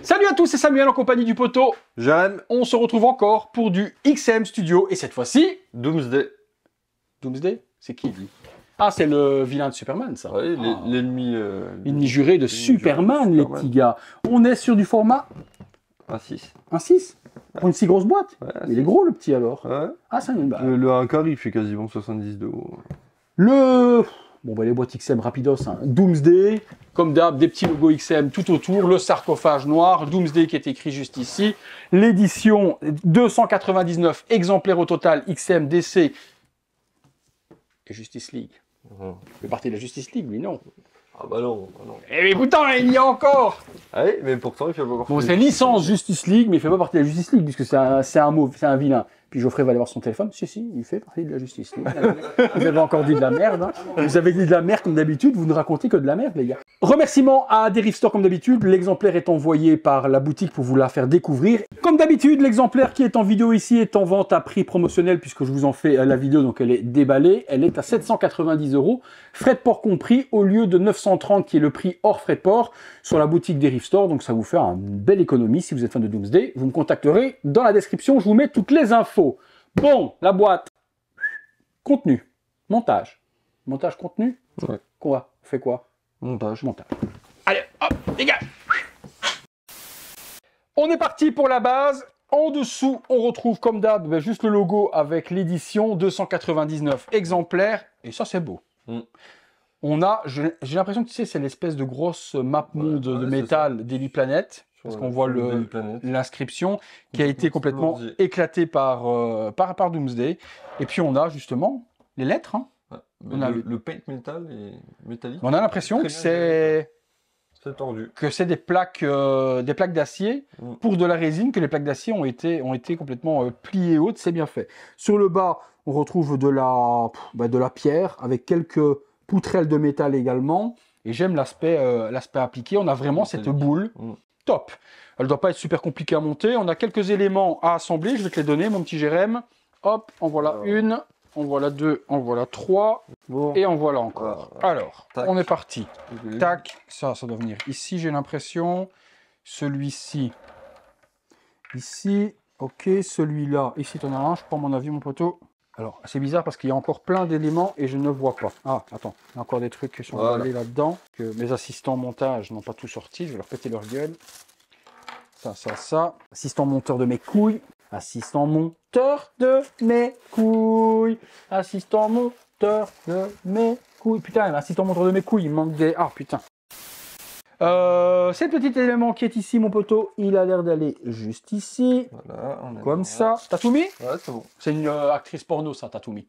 Salut à tous, c'est Samuel en compagnie du poteau. Jérém. On se retrouve encore pour du XM Studio et cette fois-ci... Doomsday. Doomsday? C'est qui lui? Ah, c'est le vilain de Superman, ça. Ouais, l'ennemi... L'ennemi juré de Superman, les petits gars. On est sur du format... Un 6. Un 6? Pour une si grosse boîte? Ouais, il est gros le petit alors. Ouais. Ah, ça bah... Le 1 quart, il fait quasiment 70 de haut. Bon, bah, les boîtes XM rapidos, hein. Doomsday, comme d'hab, des petits logos XM tout autour, le sarcophage noir, Doomsday qui est écrit juste ici, l'édition 299 exemplaires au total XM DC et Justice League. Il fait partie de la Justice League, lui, non? Ah bah non, bah non. Eh mais putain, il y a encore! Ah oui, mais pourtant, il fait pas partie. Bon, c'est licence Justice League, mais il fait pas partie de la Justice League, puisque c'est un mauve, c'est un vilain. Puis Geoffrey va aller voir son téléphone. Si, il fait partie de la Justice League. Vous avez encore dit de la merde. Hein. Vous avez dit de la merde comme d'habitude. Vous ne racontez que de la merde, les gars. Remerciements à Derive Store comme d'habitude. L'exemplaire est envoyé par la boutique pour vous la faire découvrir. Comme d'habitude, l'exemplaire qui est en vidéo ici est en vente à prix promotionnel puisque je vous en fais la vidéo. Donc elle est déballée. Elle est à 790 €. Frais de port compris au lieu de 930 qui est le prix hors frais de port sur la boutique Derive Store. Donc ça vous fait une belle économie si vous êtes fan de Doomsday. Vous me contacterez dans la description. Je vous mets toutes les infos. Bon, la boîte. Contenu. Montage. Montage contenu. Ouais. Quoi? On fait quoi? Montage. Montage. Allez, hop, dégage. On est parti pour la base. En dessous, on retrouve comme d'hab juste le logo avec l'édition 299 exemplaires. Et ça, c'est beau. On a, j'ai l'impression que tu sais, c'est l'espèce de grosse map monde de métal des 8 planètes. Parce qu'on voit l'inscription qui a été complètement éclatée par Doomsday. Et puis on a justement les lettres. Hein. Ouais, on a le paint metal est métallique. On a l'impression que c'est tordu. Que c'est des plaques d'acier pour de la résine, que les plaques d'acier ont été complètement pliées hautes. C'est bien fait. Sur le bas, on retrouve de la pierre avec quelques poutrelles de métal également. Et j'aime l'aspect appliqué. On a vraiment cette boule. Top. Elle ne doit pas être super compliquée à monter. On a quelques éléments à assembler. Je vais te les donner, mon petit Jérém. Hop, en voilà une, en voilà deux, en voilà trois. Bon. Et en voilà encore. Alors, tac. On est parti. Tac. Ça doit venir ici, j'ai l'impression. Celui-ci. Ici. Ok, celui-là. Ici, tu en as un. Je prends mon avis, mon poteau. Alors, c'est bizarre parce qu'il y a encore plein d'éléments et je ne vois pas. Ah, attends. Il y a encore des trucs qui sont allés là-dedans. Que mes assistants montage n'ont pas tout sorti. Je vais leur péter leur gueule. Ça. Assistant monteur de mes couilles. Assistant monteur de mes couilles. Assistant monteur de mes couilles. Putain, assistant monteur de mes couilles. Il manque des... Ah, putain. C'est le petit élément qui est ici, mon poteau. Il a l'air d'aller juste ici. Voilà, comme ça. T'as tout mis? Ouais, c'est bon. C'est une actrice porno, ça, Tatsumi.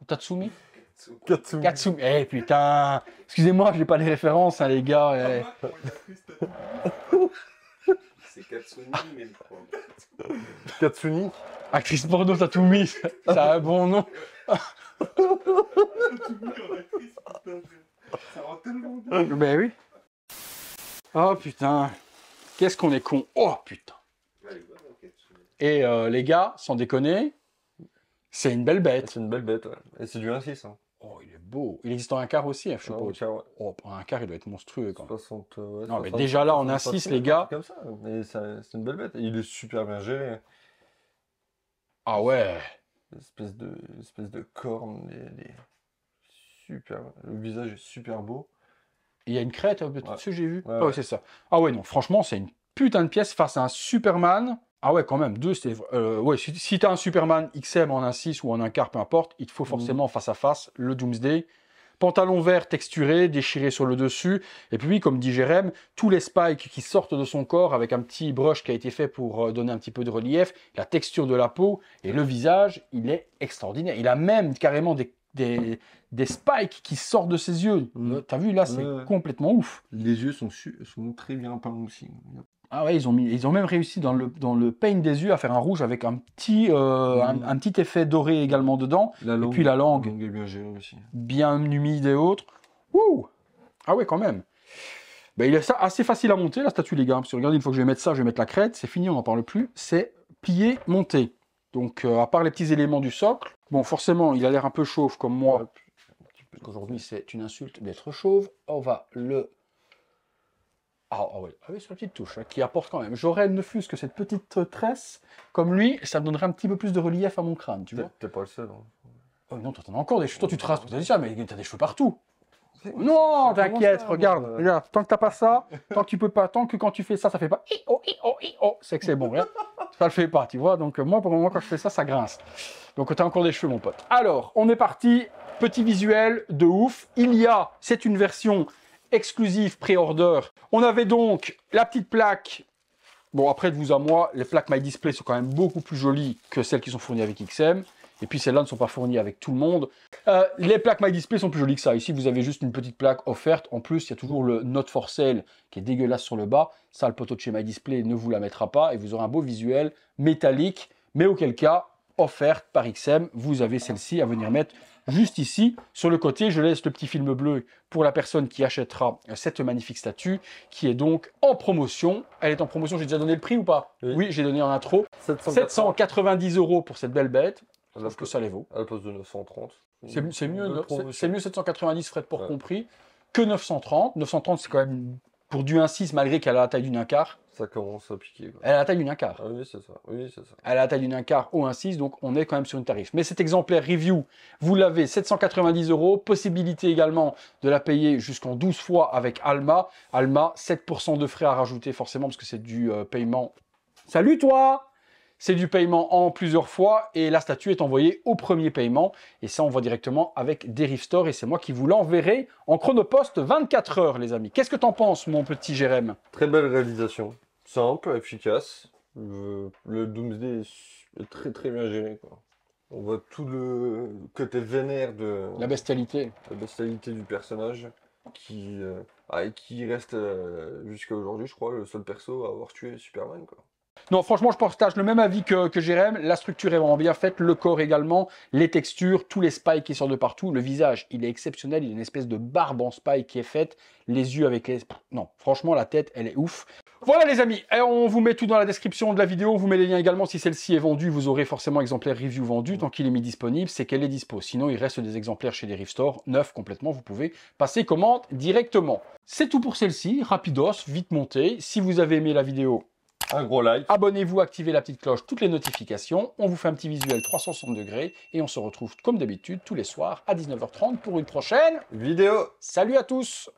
Tatsumi? Katsumi. Eh putain. Excusez-moi, je n'ai pas les références, hein, les gars. C'est Katsuni, mais le problème. Katsuni. Actrice porno Tatsumi, ça a un bon nom. Ça rend tellement bien. Ben oui. Oh putain. Qu'est-ce qu'on est con. Oh putain. Et les gars, sans déconner, c'est une belle bête. C'est une belle bête, ouais. Et c'est du 1.6. Hein. Oh, il est beau. Il existe en un quart aussi, hein, je suppose. Ouais. Oh, un quart, il doit être monstrueux quand même. 60, non, mais déjà là, en 1.6, les gars. Comme ça. Mais c'est une belle bête. Et il est super bien géré. Ah ouais. Espèce de corne. Super. Le visage est super beau. Il y a une crête dessus, j'ai vu. Ouais, ouais, c'est ça. Ah ouais, non, franchement, c'est une putain de pièce face à un Superman. Ah ouais, quand même, ouais, si t'as un Superman XM en 1.6 ou en un quart, peu importe, il te faut forcément face à face le Doomsday. Pantalon vert texturé, déchiré sur le dessus. Et puis, comme dit Jérém, tous les spikes qui sortent de son corps avec un petit brush qui a été fait pour donner un petit peu de relief, la texture de la peau et le visage, il est extraordinaire. Il a même carrément des spikes qui sortent de ses yeux. T'as vu, là, c'est complètement ouf. Les yeux sont très bien peints aussi. Ah ouais, ils ont même réussi dans le paint des yeux à faire un rouge avec un petit effet doré également dedans. Et puis la langue est bien gérée aussi. Bien humide et autres. Ouh. Ah ouais, quand même. Ben, il est assez facile à monter, la statue, les gars. Parce que regardez, une fois que je vais mettre ça, je vais mettre la crête. C'est fini, on n'en parle plus. C'est plié, monté. Donc, à part les petits éléments du socle, bon, forcément, il a l'air un peu chauve comme moi. Aujourd'hui, c'est une insulte d'être chauve. On va le Oui, c'est la petite touche hein, qui apporte quand même. J'aurais ne fût-ce que cette petite tresse, comme lui, ça me donnerait un petit peu plus de relief à mon crâne, tu vois. T'es pas le seul. Hein. Oh non, toi t'en as encore des cheveux. Toi tu te rases, t'as dit ça, mais t'as des cheveux partout. C'est- Non, ça t'inquiète, commence à, regarde, moi. regarde. Tant que t'as pas ça, tant que tu peux pas, tant que quand tu fais ça, ça fait pas c'est que c'est bon, regarde. Ça le fait pas, tu vois. Donc moi, pour le moment, quand je fais ça, ça grince. Donc t'as encore des cheveux, mon pote. Alors, on est parti. Petit visuel de ouf. C'est une version exclusive pré-order. On avait donc la petite plaque. Bon, après, de vous à moi, les plaques My Display sont quand même beaucoup plus jolies que celles qui sont fournies avec XM. Et puis celles-là ne sont pas fournies avec tout le monde. Les plaques My Display sont plus jolies que ça. Ici, vous avez juste une petite plaque offerte. En plus, il y a toujours le Not for Sale qui est dégueulasse sur le bas. Ça, le poteau de chez My Display ne vous la mettra pas. Et vous aurez un beau visuel métallique. Mais auquel cas, offerte par XM, vous avez celle-ci à venir mettre juste ici. Sur le côté, je laisse le petit film bleu pour la personne qui achètera cette magnifique statue qui est donc en promotion. Elle est en promotion, j'ai déjà donné le prix ou pas? Oui, j'ai donné en intro. 790 € pour cette belle bête. Je trouve que ça les vaut. À la place de 930. C'est mieux 790 frais de port compris que 930. 930, c'est quand même pour du 1.6 malgré qu'elle a la taille d'une 1/4. Ça commence à piquer. Quoi. Elle a la taille d'une 1/4. Ah oui, c'est ça. Oui, c'est ça. Elle a la taille d'une 1/4 au 1.6, donc on est quand même sur une tarif. Mais cet exemplaire review, vous l'avez 790 €. Possibilité également de la payer jusqu'en 12 fois avec Alma. Alma, 7% de frais à rajouter forcément parce que c'est du paiement. Salut toi! C'est du paiement en plusieurs fois et la statue est envoyée au premier paiement. Et ça, on voit directement avec Derive Store et c'est moi qui vous l'enverrai en chronopost 24 heures, les amis. Qu'est-ce que t'en penses, mon petit Jérém? Très belle réalisation. Simple, efficace. Le Doomsday est très très bien géré. Quoi. On voit tout le côté vénère de La bestialité. La bestialité du personnage qui reste jusqu'à aujourd'hui, je crois, le seul perso à avoir tué Superman. Quoi. Non, franchement, je partage le même avis que Jérém. La structure est vraiment bien faite, le corps également, les textures, tous les spikes qui sortent de partout. Le visage, il est exceptionnel, il y a une espèce de barbe en spike qui est faite. Les yeux avec les... Non, franchement, la tête, elle est ouf. Voilà les amis, et on vous met tout dans la description de la vidéo, on vous met les liens également. Si celle-ci est vendue, vous aurez forcément exemplaire review vendu. Tant qu'il est mis disponible, c'est qu'elle est dispo. Sinon, il reste des exemplaires chez Derive Store, neufs complètement, vous pouvez passer commande directement. C'est tout pour celle-ci, rapidos, vite montée. Si vous avez aimé la vidéo, un gros like. Abonnez-vous, activez la petite cloche, toutes les notifications. On vous fait un petit visuel 360 degrés et on se retrouve comme d'habitude tous les soirs à 19h30 pour une prochaine vidéo. Salut à tous!